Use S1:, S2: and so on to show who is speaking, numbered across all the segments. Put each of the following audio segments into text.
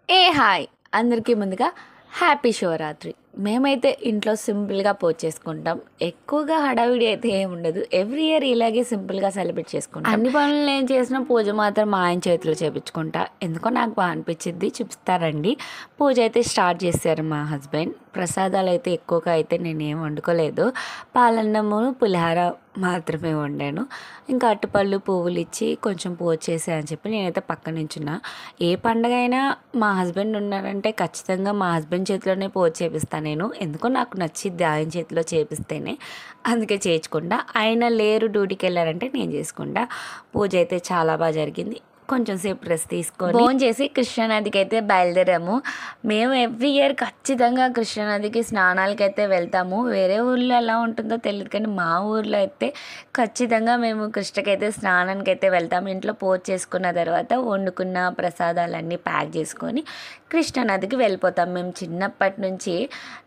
S1: Hi అందరికీ ముందుగా happy Shivaratri. మేమైతే ఇంట్లో సింపుల్గా పూజ చేసుకుంటాం. ఎక్కువగా హడావిడి అయితే ఏముండదు. ఎవ్రీ ఇయర్ ఇలాగే సింపుల్గా సెలబ్రేట్ చేసుకుంటాం. అన్ని పనులు నేను చేసిన పూజ మాత్రం మా ఆయన చేతిలో చేపించుకుంటా. ఎందుకో నాకు బాగా అనిపించింది. చూపిస్తారండి. పూజ అయితే స్టార్ట్ చేశారు మా హస్బెండ్. ప్రసాదాలు అయితే ఎక్కువగా అయితే నేనేం వండుకోలేదు. పాలన్నము పులిహార మాత్రమే వండాను. ఇంకా అట్టుపళ్ళు పువ్వులు ఇచ్చి కొంచెం పూజ చేసే అని చెప్పి నేనైతే పక్క నించున్నా. ఏ పండగ అయినా మా హస్బెండ్ ఉన్నారంటే ఖచ్చితంగా మా హస్బెండ్ చేతిలోనే పూజ చేపిస్తాను నేను. ఎందుకో నాకు నచ్చిద్ది ఆయన చేతిలో చేపిస్తేనే, అందుకే చేయించుకుంటా. ఆయన లేరు, డ్యూటీకి వెళ్ళారంటే నేను చేసుకుంటా. పూజ అయితే చాలా బాగా జరిగింది. కొంచెం సేపు రెస్ట్ తీసుకొని ఫోన్ చేసి కృష్ణానదికి అయితే బయలుదేరాము. మేము ఎవ్రీ ఇయర్ ఖచ్చితంగా కృష్ణానదికి స్నానాలకి అయితే వెళ్తాము. వేరే ఊర్లో ఎలా ఉంటుందో తెలియదు, కానీ మా ఊర్లో అయితే ఖచ్చితంగా మేము కృష్ణకైతే స్నానానికి అయితే వెళ్తాము. ఇంట్లో పూజ చేసుకున్న తర్వాత వండుకున్న ప్రసాదాలన్నీ ప్యాక్ చేసుకొని కృష్ణానదికి వెళ్ళిపోతాం. మేము చిన్నప్పటి నుంచి,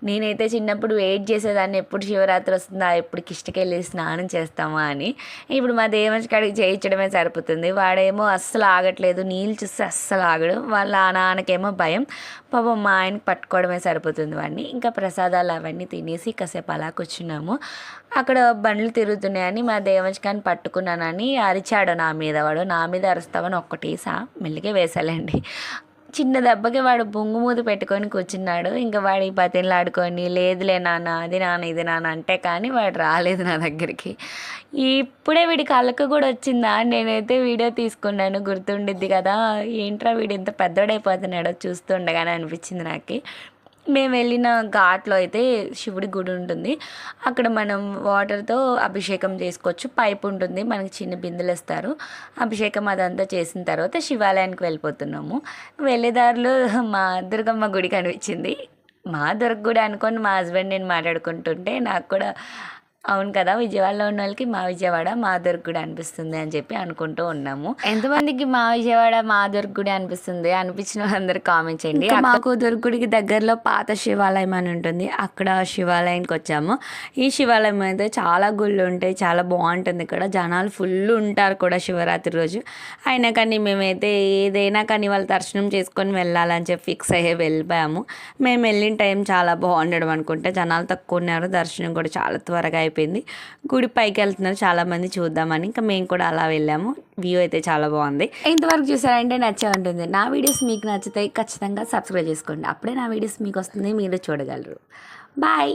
S1: నేనైతే చిన్నప్పుడు వెయిట్ చేసేదాన్ని ఎప్పుడు శివరాత్రి వస్తుందా, ఎప్పుడు కిష్టకి వెళ్ళి స్నానం చేస్తామా అని. ఇప్పుడు మా దేవంశ్ కాడికి చేయించడమే సరిపోతుంది. వాడేమో అస్సలు ఆగట్లేదు, నీళ్ళు చూస్తే అస్సలు ఆగడు. వాళ్ళ నాన్నకేమో భయం. పాపం మా ఆయనకి పట్టుకోవడమే సరిపోతుంది వాడిని. ఇంకా ప్రసాదాలు అవన్నీ తినేసి కాసేపు అలా కూర్చున్నాము. అక్కడ బండ్లు తిరుగుతున్నాయని మా దేవంశ్ కాని పట్టుకున్నానని అరిచాడు నా మీద. వాడు నా మీద అరుస్తామని ఒక్కటేసా మెల్లిగే వేసాలండి. చిన్న దెబ్బకి వాడు బొంగు మూత పెట్టుకొని కూర్చున్నాడు. ఇంకా వాడి బతిలాడుకొని లేదులే నాన్న, అది నాన్న, ఇది నాన్న అంటే కానీ వాడు రాలేదు నా దగ్గరికి. ఇప్పుడే వీడి కళ్ళకు కూడా వచ్చిందా, నేనైతే వీడియో తీసుకున్నాను, గుర్తుండిద్ది కదా. ఏంట్రా వీడు ఇంత పెద్దోడైపోతున్నాడో చూస్తుండగానే అనిపించింది నాకు. మేము వెళ్ళిన ఘాట్లో అయితే శివుడి గుడి ఉంటుంది. అక్కడ మనం వాటర్తో అభిషేకం చేసుకోవచ్చు. పైప్ ఉంటుంది, మనకి చిన్న బిందెలు ఇస్తారు. అభిషేకం అదంతా చేసిన తర్వాత శివాలయానికి వెళ్ళిపోతున్నాము. వెళ్ళేదారిలో మా దుర్గమ్మ గుడి కనిపించింది. మా దుర్గ గుడి అనుకొని మా హస్బెండ్ నేను మాట్లాడుకుంటుంటే నాకు కూడా అవును కదా, విజయవాడలో ఉన్న వాళ్ళకి మా విజయవాడ మా దుర్గుడి అనిపిస్తుంది అని చెప్పి అనుకుంటూ ఉన్నాము. ఎంతమందికి మా విజయవాడ మా దుర్గుడి అనిపిస్తుంది అనిపించిన వాళ్ళందరూ కామెంట్ చేయండి. మాకు దుర్గుడికి దగ్గరలో పాత శివాలయం అని ఉంటుంది, అక్కడ శివాలయానికి వచ్చాము. ఈ శివాలయం అయితే చాలా గుళ్ళు ఉంటాయి, చాలా బాగుంటుంది. ఇక్కడ జనాలు ఫుల్ ఉంటారు కూడా శివరాత్రి రోజు. అయినా కానీ మేమైతే ఏదైనా కానీ వాళ్ళు దర్శనం చేసుకొని వెళ్ళాలని చెప్పి ఫిక్స్ అయ్యే వెళ్ళిపోయాము. మేము వెళ్ళిన టైం చాలా బాగుండడం అనుకుంటే, జనాలు తక్కువ ఉన్నారు, దర్శనం కూడా చాలా త్వరగా అయిపోయింది. గుడి పైకి వెళ్తున్నారు చాలామంది చూద్దామని. ఇంకా మేము కూడా అలా వెళ్ళాము. వ్యూ అయితే చాలా బాగుంది. ఇంతవరకు చూసారంటే నచ్చే ఉంటుంది. నా వీడియోస్ మీకు నచ్చితే ఖచ్చితంగా సబ్స్క్రైబ్ చేసుకోండి. అప్పుడే నా వీడియోస్ మీకు వస్తుంది, మీరు చూడగలరు. బాయ్.